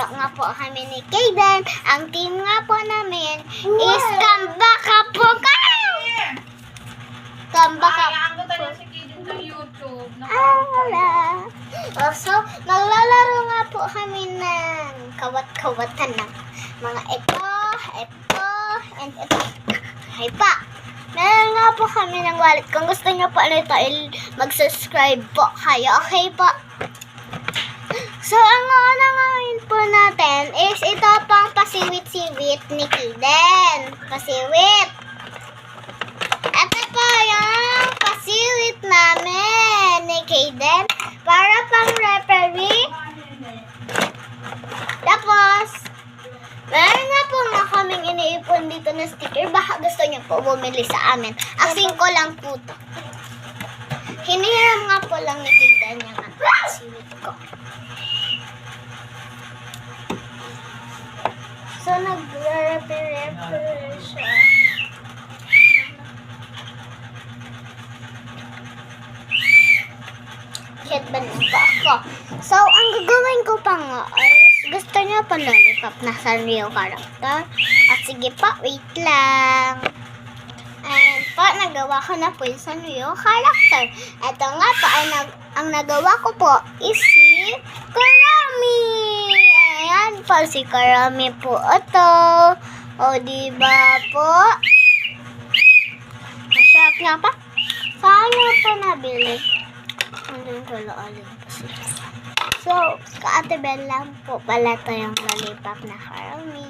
Naglalaro nga po kami ni Kaden. Ang team nga po namin is Kambaka po kayo! Kambaka Ang ganda niya si Kaden sa YouTube. Ala. So, naglalaro nga po kami ng kawat-kawatan ng mga ito, and ito. Hay pa. Meron nga po kami ng wallet. Kung gusto niyo po nito, mag-subscribe po kayo. Okay po? So, ang una ngayon po natin is ito pang pasiwit-siwit ni Kaden. Pasiwit. Ito po yung pasiwit namin ni Kaden para pang referee. Tapos, meron nga po nga kaming iniipon dito na sticker. Baka gusto niyo po bumili sa amin. Asin ko lang po to. Hinihiram nga po lang ni Kaden yung pasiwit ko. So, nag-referee siya. Headband pa ako. So, ang gagawin ko pa nga is, gusto niyo pa lollipop na Sanrio character? At sige pa, wait lang. And po, nagawa ko na po yung Sanrio character. Ito nga po, ang nagawa ko po is si Karami. Ayan po, si Karami po ito. O, diba po? Masarap nga pa. Saan niyo po nabili? So, ka-Ate Bell lang po pala ito yung lollipop na Karami.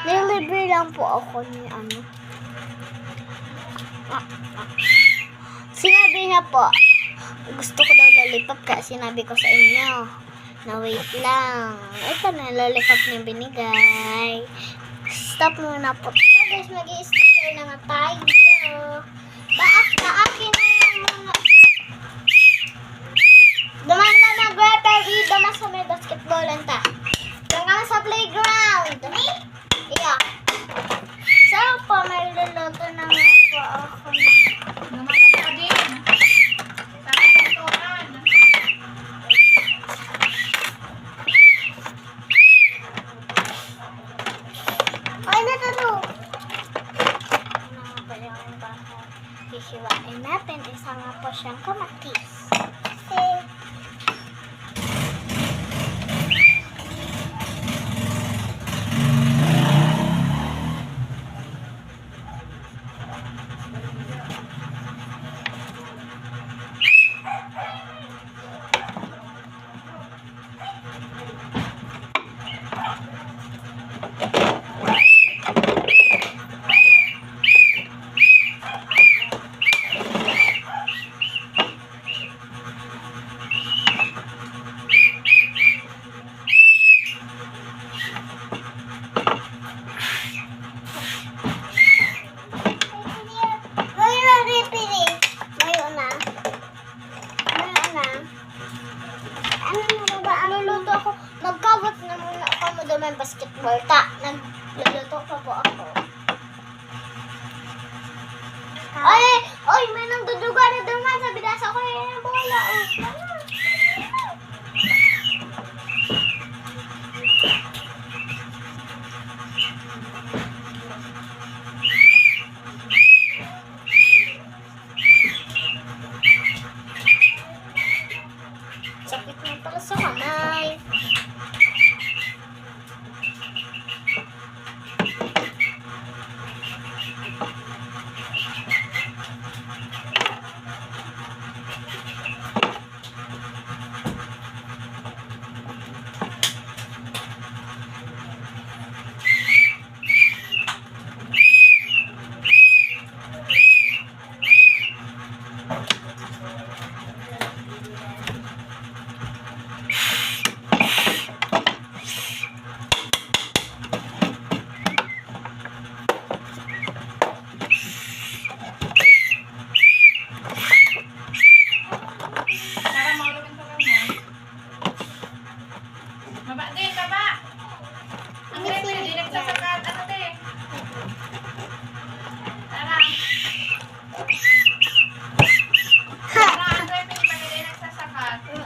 Nilibre lang po ako ni ano. Sinabi niya po, gusto ko daw lollipop kaya sinabi ko sa inyo na wait lang. Ito na lollipop niya binigay. Stop muna po. So guys, mag-i-sticker na nga tayo. Baakin na yung mga duman ka mag-referee, duman sa may basketball ta. Duman ka sa playground. Yeah. So po, may luluto na nga po ako. Lumatag ka din. Sa katuntuhan. Ay, natalo. Ano nga pala yung baka hisiwain natin. Isa nga po siyang kamatis. Okay. Magkawat na muna ako mo daw may basketball. Nagluluto pa po ako. Oy, may nang duduga na duman sa bidasa ko yung bola. Sakit na pala sa kamay.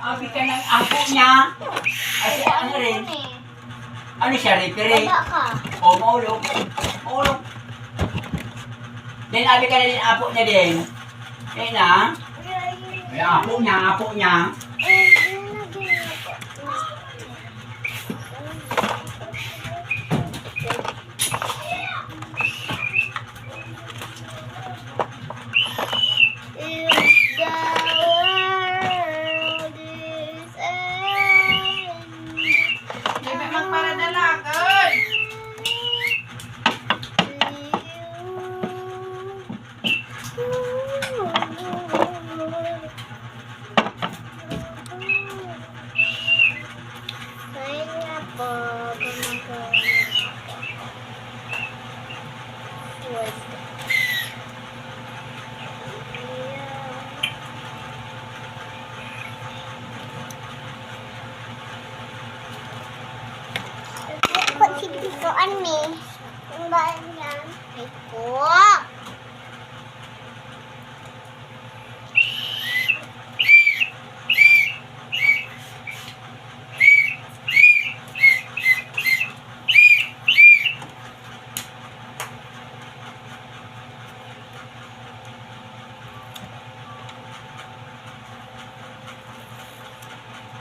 Abi ka ng apo niya. Ay, Ano siya, referee? Baba ka. O, maulog. Maulog. Then, abi ka na din apo niya din. Eh na. Ay, apo niya. Bebe, magparadalagan. Pagsigituan ni. Ang ba yan? Ay po.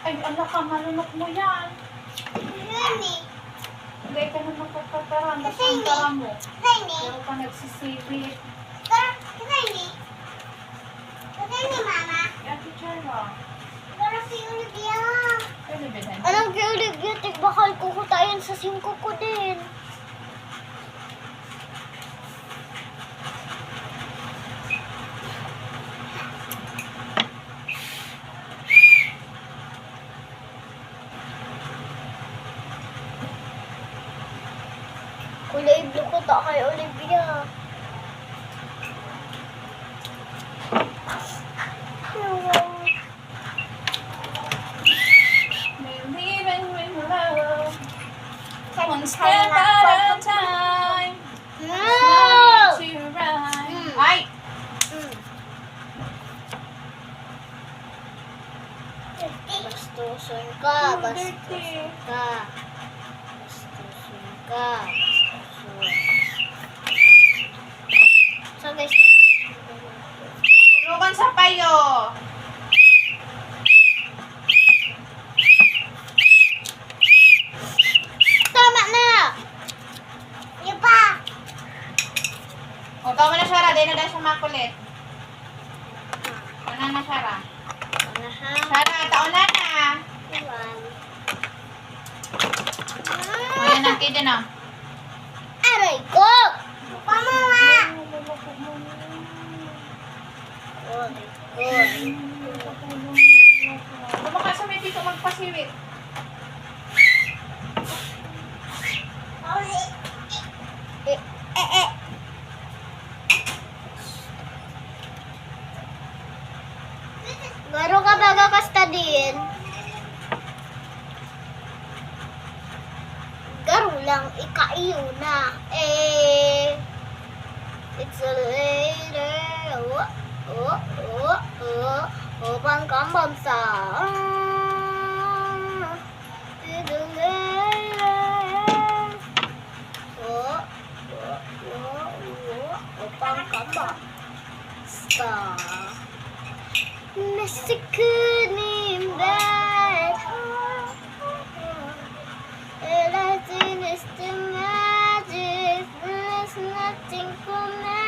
Ay, ala ka, malunok mo yan. Yan eh. Hindi ka na magkakatarang. Kasi Ang hindi. tara mo. Kasi ni. Pero ka nagsisibit. Kasi ni. Kasi ni mama. Yan, teacher ba? Pero si Olivia. Pwede ba din? Anong kay Olivia? Bakal kukutayan sa 5 ko din. Kulay blue ko ta kay Olivia. Believing in love. One step Kaya at a time. No! To ride. Mm. Ay! Bastusun ka, bastusun ka. Bastusun ka, bastusun. So guys, Pulukan sa payo. tama na! Yung pa! O, tama na, Shara. Di na dahil siya makulit. Taon na, Shara. Ano ha? Shara, taon na. Iwan. O, yan ang kid na. Aray ko! Tama nga! Aray ko. Lumakas sa may dito magpasiwit. Garo ka baga kasta din. Garo lang, ikaiyo na. It's a later. Upang kambam sa. It's a later. Upang kambam sa. Mr. Couldn't bad. Everything is the magic. There's nothing for me.